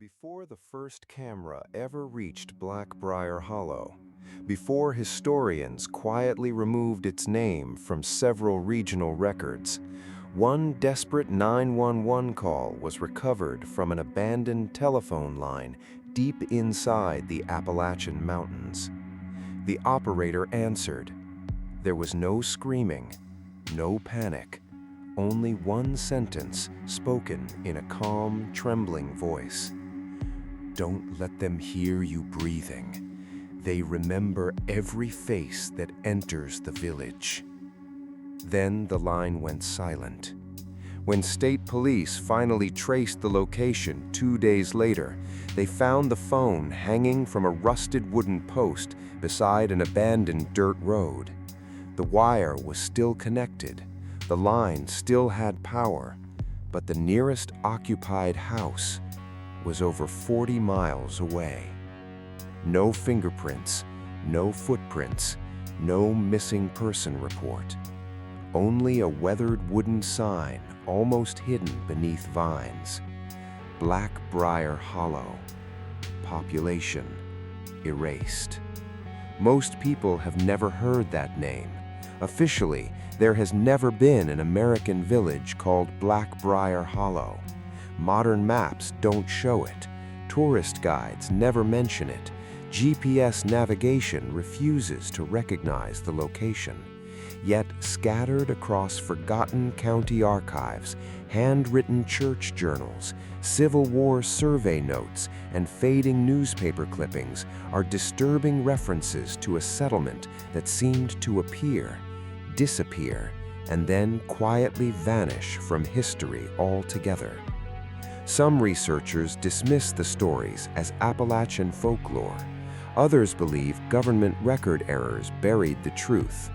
Before the first camera ever reached Black Briar Hollow, before historians quietly removed its name from several regional records, one desperate 911 call was recovered from an abandoned telephone line deep inside the Appalachian Mountains. The operator answered. There was no screaming, no panic, only one sentence spoken in a calm, trembling voice. Don't let them hear you breathing. They remember every face that enters the village. Then the line went silent. When state police finally traced the location 2 days later, they found the phone hanging from a rusted wooden post beside an abandoned dirt road. The wire was still connected. The line still had power, but the nearest occupied house was over 40 miles away. No fingerprints, no footprints, no missing person report. Only a weathered wooden sign almost hidden beneath vines. Black Briar Hollow. Population erased. Most people have never heard that name. Officially, there has never been an American village called Black Briar Hollow. Modern maps don't show it. Tourist guides never mention it. GPS navigation refuses to recognize the location. Yet, scattered across forgotten county archives, handwritten church journals, Civil War survey notes, and fading newspaper clippings are disturbing references to a settlement that seemed to appear, disappear, and then quietly vanish from history altogether. Some researchers dismiss the stories as Appalachian folklore. Others believe government record errors buried the truth.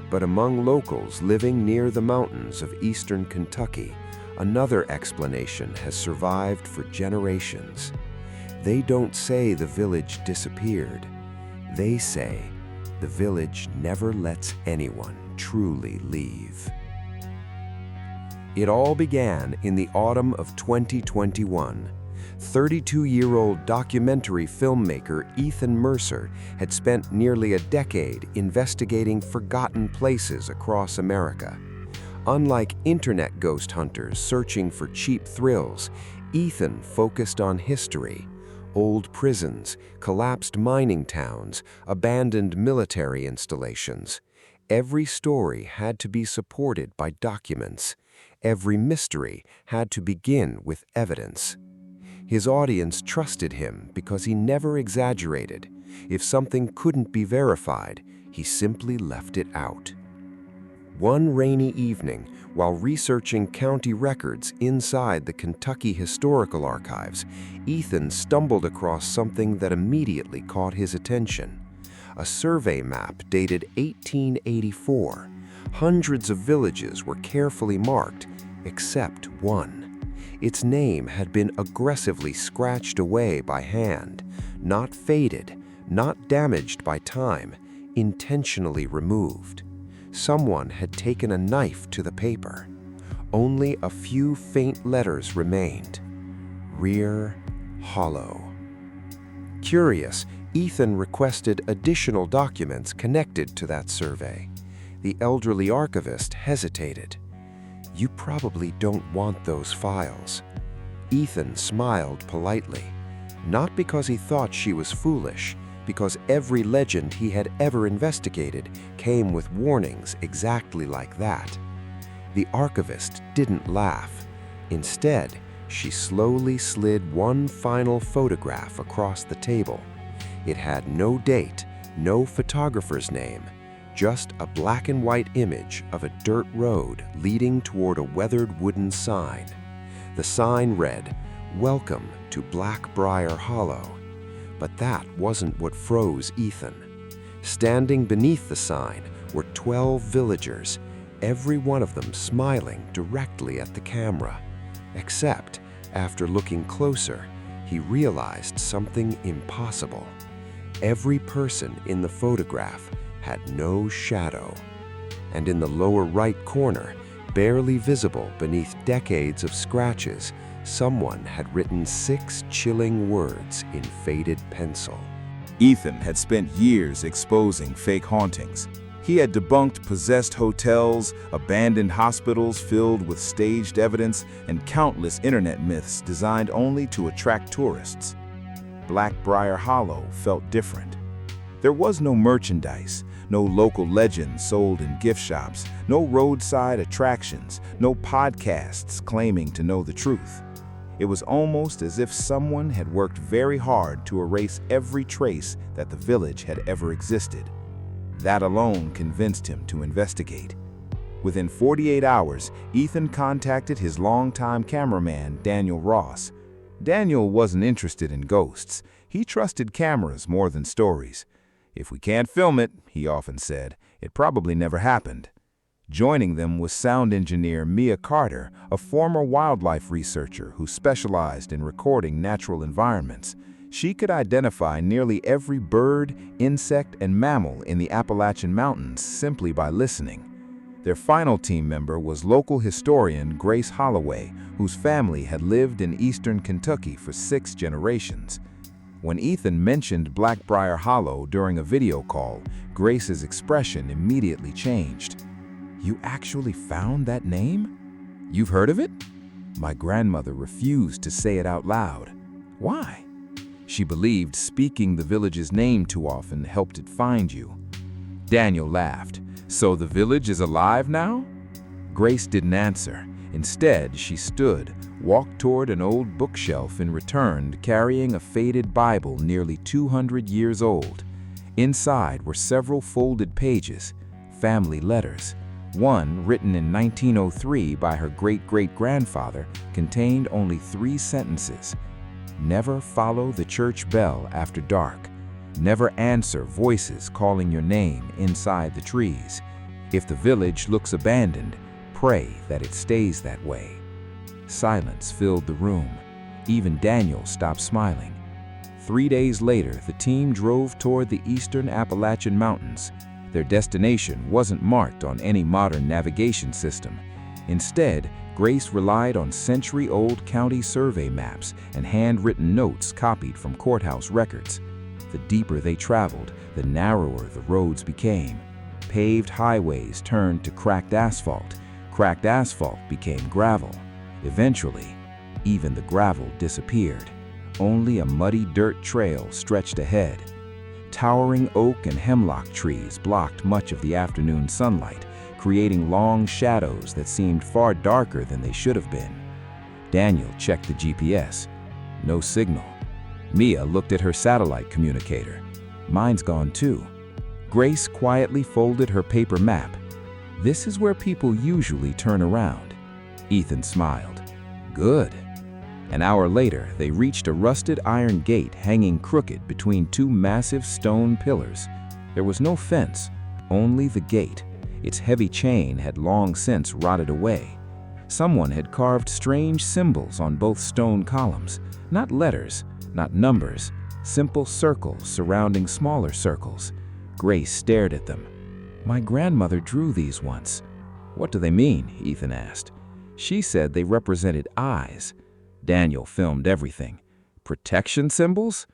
But among locals living near the mountains of eastern Kentucky, another explanation has survived for generations. They don't say the village disappeared. They say the village never lets anyone truly leave. It all began in the autumn of 2021. 32-year-old documentary filmmaker Ethan Mercer had spent nearly a decade investigating forgotten places across America. Unlike internet ghost hunters searching for cheap thrills, Ethan focused on history. Old prisons, collapsed mining towns, abandoned military installations. Every story had to be supported by documents. Every mystery had to begin with evidence. His audience trusted him because he never exaggerated. If something couldn't be verified, he simply left it out. One rainy evening, while researching county records inside the Kentucky Historical Archives, Ethan stumbled across something that immediately caught his attention. A survey map dated 1884. Hundreds of villages were carefully marked, except one. Its name had been aggressively scratched away by hand, not faded, not damaged by time, intentionally removed. Someone had taken a knife to the paper. Only a few faint letters remained. Briar Hollow. Curious, Ethan requested additional documents connected to that survey. The elderly archivist hesitated. You probably don't want those files. Ethan smiled politely, not because he thought she was foolish, because every legend he had ever investigated came with warnings exactly like that. The archivist didn't laugh. Instead, she slowly slid one final photograph across the table. It had no date, no photographer's name, just a black and white image of a dirt road leading toward a weathered wooden sign. The sign read, "Welcome to Black Briar Hollow." But that wasn't what froze Ethan. Standing beneath the sign were 12 villagers, every one of them smiling directly at the camera. Except, after looking closer, he realized something impossible. Every person in the photograph had no shadow. And in the lower right corner, barely visible beneath decades of scratches, Someone had written 6 chilling words in faded pencil. Ethan had spent years exposing fake hauntings. He had debunked possessed hotels, abandoned hospitals filled with staged evidence, and countless internet myths designed only to attract tourists. Black Briar Hollow felt different. There was no merchandise, no local legends sold in gift shops, no roadside attractions, no podcasts claiming to know the truth. It was almost as if someone had worked very hard to erase every trace that the village had ever existed. That alone convinced him to investigate. Within 48 hours, Ethan contacted his longtime cameraman, Daniel Ross. Daniel wasn't interested in ghosts. He trusted cameras more than stories. "If we can't film it," he often said, "it probably never happened." Joining them was sound engineer Mia Carter, a former wildlife researcher who specialized in recording natural environments. She could identify nearly every bird, insect, and mammal in the Appalachian Mountains simply by listening. Their final team member was local historian Grace Holloway, whose family had lived in eastern Kentucky for 6 generations. When Ethan mentioned Black Briar Hollow during a video call, Grace's expression immediately changed. "You actually found that name? You've heard of it?" My grandmother refused to say it out loud. "Why?" "She believed speaking the village's name too often helped it find you." Daniel laughed. "So the village is alive now?" Grace didn't answer. Instead, she stood, walked toward an old bookshelf and returned carrying a faded Bible nearly 200 years old. Inside were several folded pages, family letters. One, written in 1903 by her great-great-grandfather, contained only 3 sentences. "Never follow the church bell after dark. Never answer voices calling your name inside the trees. If the village looks abandoned, pray that it stays that way." Silence filled the room. Even Daniel stopped smiling. 3 days later, the team drove toward the eastern Appalachian Mountains. Their destination wasn't marked on any modern navigation system. Instead, Grace relied on century-old county survey maps and handwritten notes copied from courthouse records. The deeper they traveled, the narrower the roads became. Paved highways turned to cracked asphalt. Cracked asphalt became gravel. Eventually, even the gravel disappeared. Only a muddy dirt trail stretched ahead. Towering oak and hemlock trees blocked much of the afternoon sunlight, creating long shadows that seemed far darker than they should have been. Daniel checked the GPS. No signal. Mia looked at her satellite communicator. Mine's gone too. Grace quietly folded her paper map. "This is where people usually turn around." Ethan smiled. "Good." An hour later, they reached a rusted iron gate hanging crooked between 2 massive stone pillars. There was no fence, only the gate. Its heavy chain had long since rotted away. Someone had carved strange symbols on both stone columns. Not letters, not numbers, simple circles surrounding smaller circles. Grace stared at them. "My grandmother drew these once." "What do they mean?" Ethan asked. "She said they represented eyes." Daniel filmed everything. "Protection symbols?"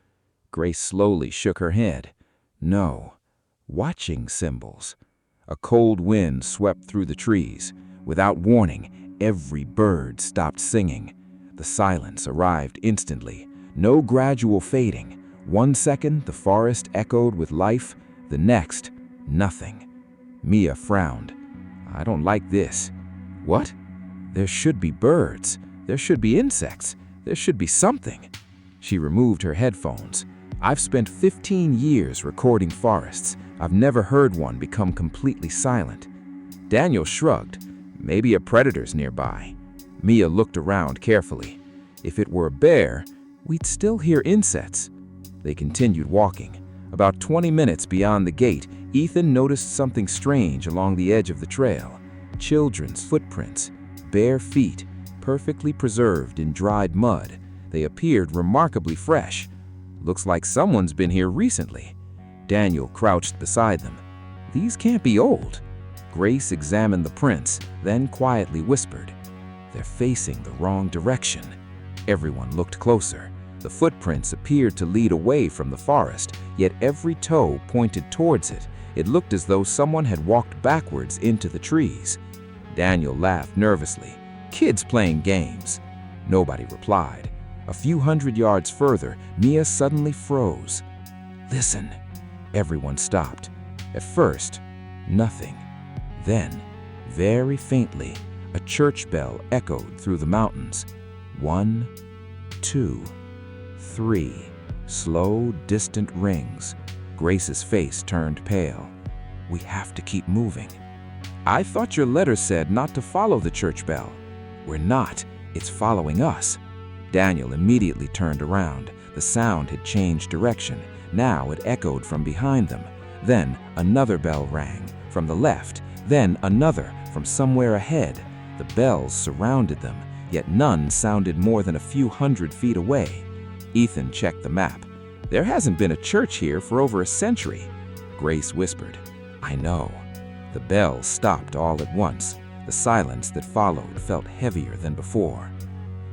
Grace slowly shook her head. "No, watching symbols." A cold wind swept through the trees. Without warning, every bird stopped singing. The silence arrived instantly. No gradual fading. 1 second, the forest echoed with life. The next, nothing. Mia frowned. "I don't like this." "What?" "There should be birds. There should be insects. There should be something." She removed her headphones. "I've spent 15 years recording forests. I've never heard one become completely silent." Daniel shrugged. "Maybe a predator's nearby." Mia looked around carefully. "If it were a bear, we'd still hear insects." They continued walking. About 20 minutes beyond the gate, Ethan noticed something strange along the edge of the trail. Children's footprints, bare feet, perfectly preserved in dried mud. They appeared remarkably fresh. "Looks like someone's been here recently." Daniel crouched beside them. "These can't be old." Grace examined the prints, then quietly whispered, "They're facing the wrong direction." Everyone looked closer. The footprints appeared to lead away from the forest, yet every toe pointed towards it. It looked as though someone had walked backwards into the trees. Daniel laughed nervously. Kids playing games. Nobody replied. A few hundred yards further, Mia suddenly froze. Listen. Everyone stopped. At first, nothing. Then, very faintly, a church bell echoed through the mountains. 1, 2, 3. Slow, distant rings. Grace's face turned pale. We have to keep moving. I thought your letter said not to follow the church bell. We're not. It's following us. Daniel immediately turned around. The sound had changed direction. Now it echoed from behind them. Then another bell rang from the left, then another from somewhere ahead. The bells surrounded them, yet none sounded more than a few hundred feet away. Ethan checked the map. There hasn't been a church here for over a century. Grace whispered, I know. The bells stopped all at once. The silence that followed felt heavier than before.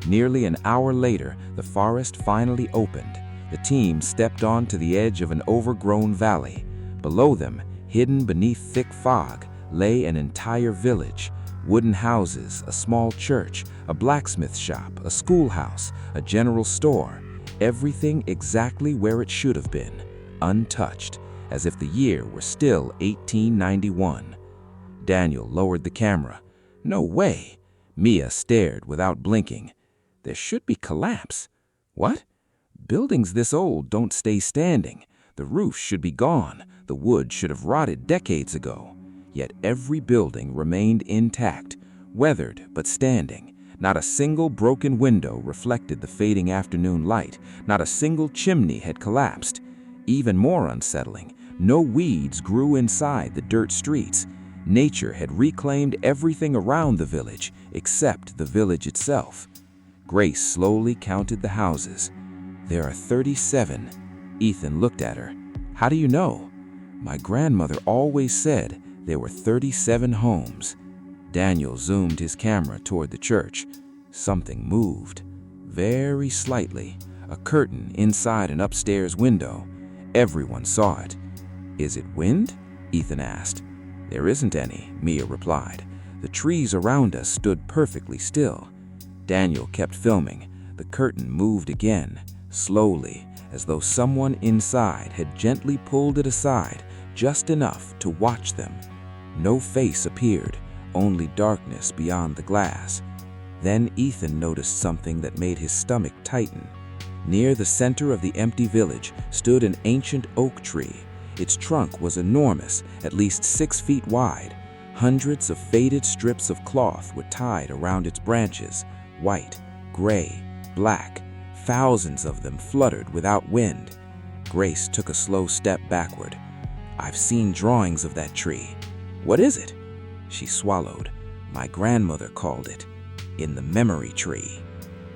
Nearly an hour later, the forest finally opened. The team stepped onto the edge of an overgrown valley. Below them, hidden beneath thick fog, lay an entire village. Wooden houses, a small church, a blacksmith shop, a schoolhouse, a general store. Everything exactly where it should have been, untouched, as if the year were still 1891. Daniel lowered the camera. No way. Mia stared without blinking. There should be collapse. What? Buildings this old don't stay standing. The roof should be gone. The wood should have rotted decades ago. Yet every building remained intact, weathered but standing. Not a single broken window reflected the fading afternoon light. Not a single chimney had collapsed. Even more unsettling, no weeds grew inside the dirt streets. Nature had reclaimed everything around the village except the village itself. Grace slowly counted the houses. There are 37. Ethan looked at her. How do you know? My grandmother always said there were 37 homes. Daniel zoomed his camera toward the church. Something moved, very slightly, a curtain inside an upstairs window. Everyone saw it. Is it wind? Ethan asked. There isn't any, Mia replied. The trees around us stood perfectly still. Daniel kept filming. The curtain moved again, slowly, as though someone inside had gently pulled it aside, just enough to watch them. No face appeared, only darkness beyond the glass. Then Ethan noticed something that made his stomach tighten. Near the center of the empty village stood an ancient oak tree. Its trunk was enormous, at least 6 feet wide. Hundreds of faded strips of cloth were tied around its branches, white, gray, black. Thousands of them fluttered without wind. Grace took a slow step backward. I've seen drawings of that tree. What is it? She swallowed. My grandmother called it in the memory tree.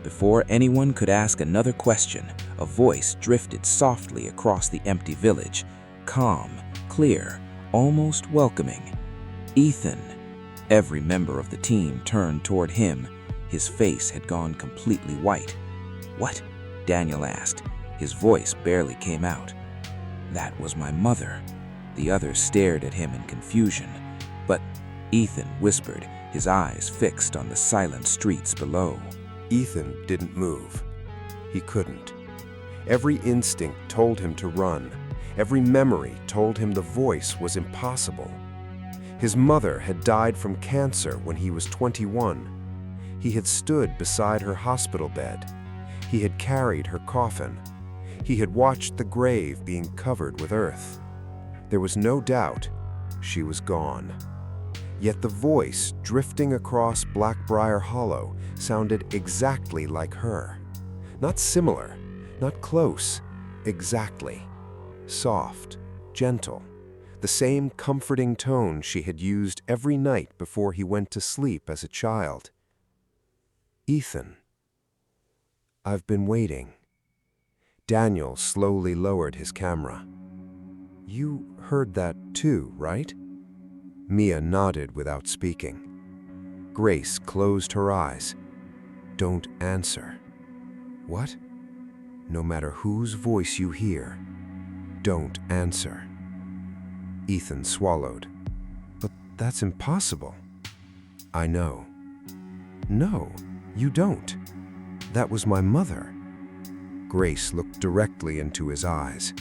Before anyone could ask another question, a voice drifted softly across the empty village, calm, clear, almost welcoming. Ethan. Every member of the team turned toward him. His face had gone completely white. What? Daniel asked. His voice barely came out. That was my mother. The others stared at him in confusion. But Ethan whispered, his eyes fixed on the silent streets below. Ethan didn't move. He couldn't. Every instinct told him to run. Every memory told him the voice was impossible. His mother had died from cancer when he was 21. He had stood beside her hospital bed. He had carried her coffin. He had watched the grave being covered with earth. There was no doubt she was gone. Yet the voice drifting across Black Briar Hollow sounded exactly like her. Not similar, not close, exactly. Soft, gentle, the same comforting tone she had used every night before he went to sleep as a child. Ethan. I've been waiting. Daniel slowly lowered his camera. You heard that too, right? Mia nodded without speaking. Grace closed her eyes. Don't answer. What? No matter whose voice you hear, don't answer. Ethan swallowed. But that's impossible. I know. No, you don't. That was my mother. Grace looked directly into his eyes.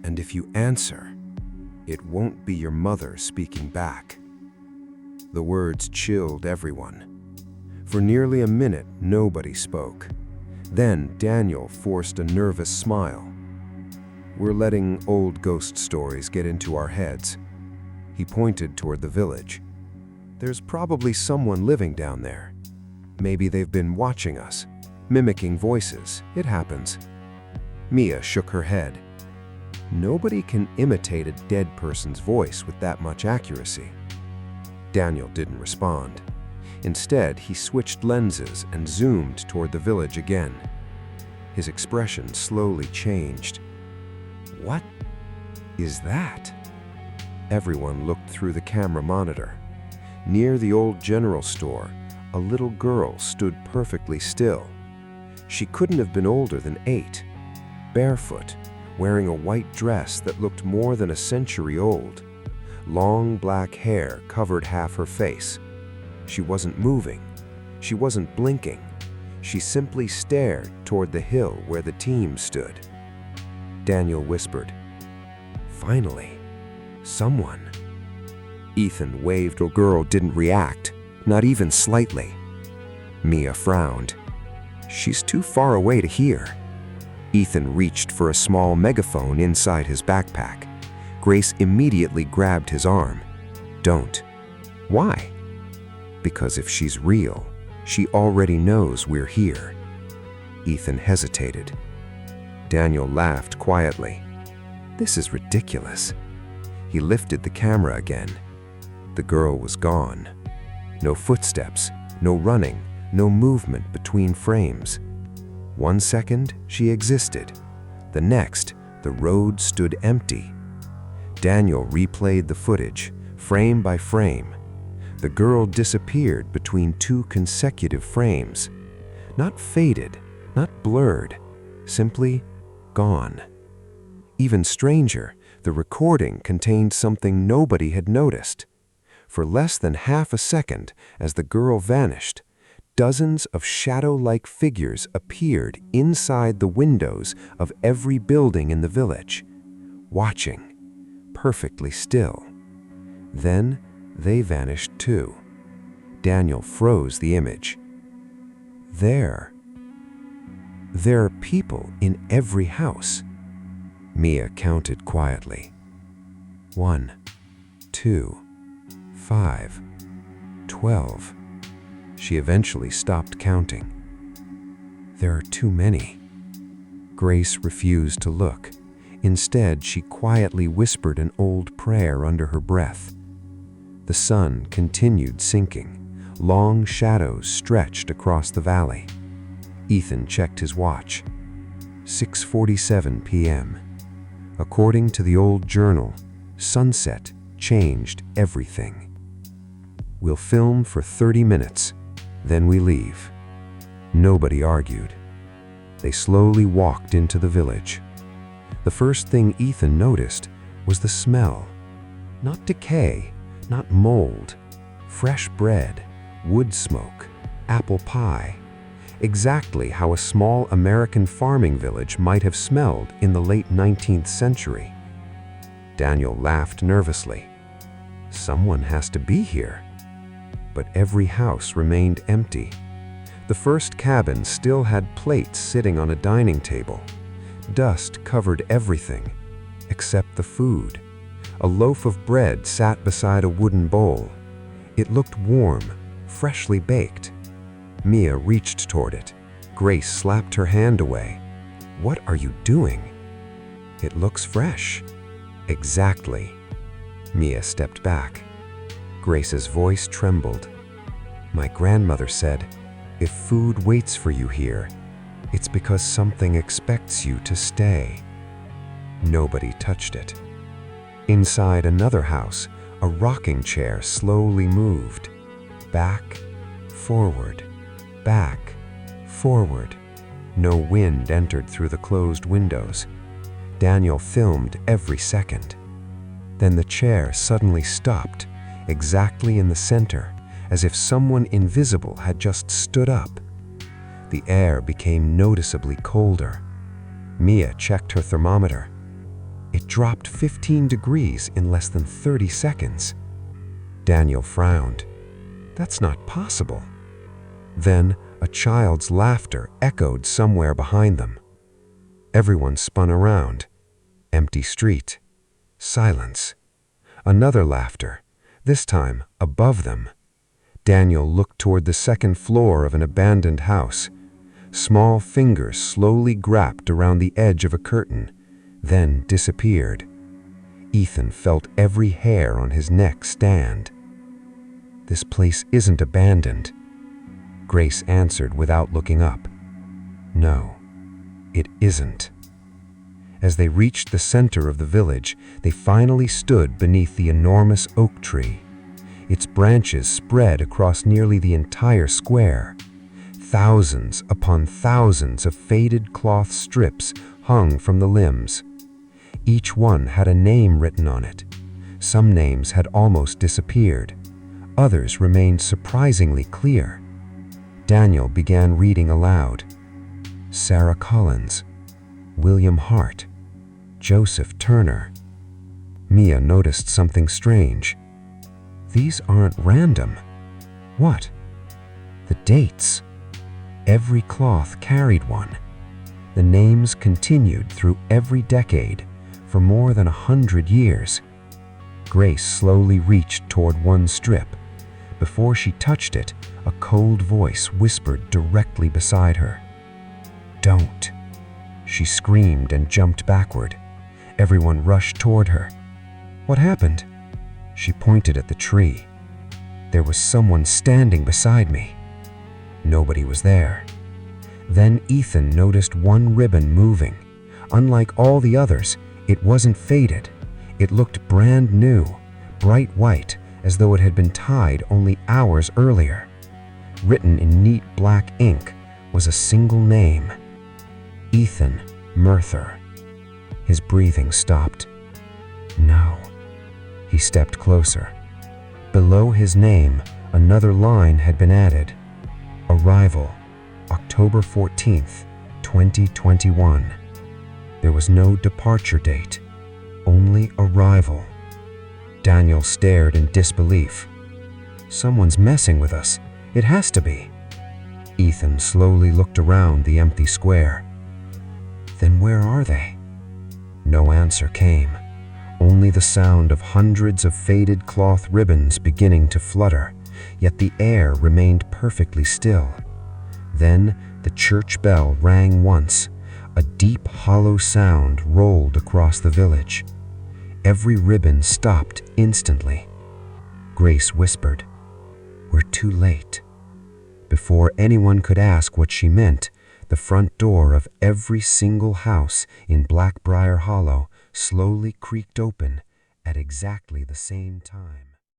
And if you answer, it won't be your mother speaking back. The words chilled everyone. For nearly a minute, nobody spoke. Then Daniel forced a nervous smile. We're letting old ghost stories get into our heads. He pointed toward the village. There's probably someone living down there. Maybe they've been watching us, mimicking voices. It happens. Mia shook her head. Nobody can imitate a dead person's voice with that much accuracy. Daniel didn't respond. Instead, he switched lenses and zoomed toward the village again. His expression slowly changed. What is that? Everyone looked through the camera monitor. Near the old general store, a little girl stood perfectly still. She couldn't have been older than 8, barefoot, wearing a white dress that looked more than a century old. Long black hair covered half her face. She wasn't moving. She wasn't blinking. She simply stared toward the hill where the team stood. Daniel whispered, "Finally, someone." Ethan waved. The girl didn't react, not even slightly. Mia frowned. She's too far away to hear. Ethan reached for a small megaphone inside his backpack. Grace immediately grabbed his arm. Don't. Why? Because if she's real, she already knows we're here. Ethan hesitated. Daniel laughed quietly. This is ridiculous. He lifted the camera again. The girl was gone. No footsteps, no running, no movement between frames. 1 second, she existed. The next, the road stood empty. Daniel replayed the footage, frame by frame. The girl disappeared between 2 consecutive frames. Not faded, not blurred, simply gone. Even stranger, the recording contained something nobody had noticed. For less than half a second, as the girl vanished, dozens of shadow-like figures appeared inside the windows of every building in the village, watching, perfectly still. Then they vanished too. Daniel froze the image. There are people in every house. Mia counted quietly. 1, 2, 5, 12. She eventually stopped counting. There are too many. Grace refused to look. Instead, she quietly whispered an old prayer under her breath. The sun continued sinking. Long shadows stretched across the valley. Ethan checked his watch. 6:47 p.m. According to the old journal, sunset changed everything. We'll film for 30 minutes, then we leave. Nobody argued. They slowly walked into the village. The first thing Ethan noticed was the smell. Not decay, not mold. Fresh bread, wood smoke, apple pie. Exactly how a small American farming village might have smelled in the late 19th century. Daniel laughed nervously. Someone has to be here. But every house remained empty. The first cabin still had plates sitting on a dining table. Dust covered everything, except the food. A loaf of bread sat beside a wooden bowl. It looked warm, freshly baked. Mia reached toward it. Grace slapped her hand away. What are you doing? It looks fresh. Exactly. Mia stepped back. Grace's voice trembled. My grandmother said, if food waits for you here, it's because something expects you to stay. Nobody touched it. Inside another house, a rocking chair slowly moved. Back, forward, back, forward. No wind entered through the closed windows. Daniel filmed every second. Then the chair suddenly stopped, exactly in the center, as if someone invisible had just stood up. The air became noticeably colder. Mia checked her thermometer. It dropped 15 degrees in less than 30 seconds. Daniel frowned. That's not possible. Then a child's laughter echoed somewhere behind them. Everyone spun around. Empty street. Silence. Another laughter, this time above them. Daniel looked toward the second floor of an abandoned house. Small fingers slowly grabbed around the edge of a curtain, then disappeared. Ethan felt every hair on his neck stand. This place isn't abandoned. Grace answered without looking up. No, it isn't. As they reached the center of the village, they finally stood beneath the enormous oak tree. Its branches spread across nearly the entire square. Thousands upon thousands of faded cloth strips hung from the limbs. Each one had a name written on it. Some names had almost disappeared. Others remained surprisingly clear. Daniel began reading aloud. Sarah Collins, William Hart, Joseph Turner. Mia noticed something strange. These aren't random. What? The dates. Every cloth carried one. The names continued through every decade for more than 100 years. Grace slowly reached toward one strip. Before she touched it, a cold voice whispered directly beside her. Don't. She screamed and jumped backward. Everyone rushed toward her. What happened? She pointed at the tree. There was someone standing beside me. Nobody was there. Then Ethan noticed one ribbon moving. Unlike all the others, it wasn't faded. It looked brand new, bright white, as though it had been tied only hours earlier. Written in neat black ink was a single name. Ethan Mercer. His breathing stopped. No. He stepped closer. Below his name, another line had been added. Arrival, October 14th, 2021. There was no departure date, only arrival. Daniel stared in disbelief. Someone's messing with us. It has to be. Ethan slowly looked around the empty square. Then where are they? No answer came. Only the sound of hundreds of faded cloth ribbons beginning to flutter, yet the air remained perfectly still. Then the church bell rang once. A deep, hollow sound rolled across the village. Every ribbon stopped instantly. Grace whispered, "We're too late." Before anyone could ask what she meant, the front door of every single house in Black Briar Hollow slowly creaked open at exactly the same time.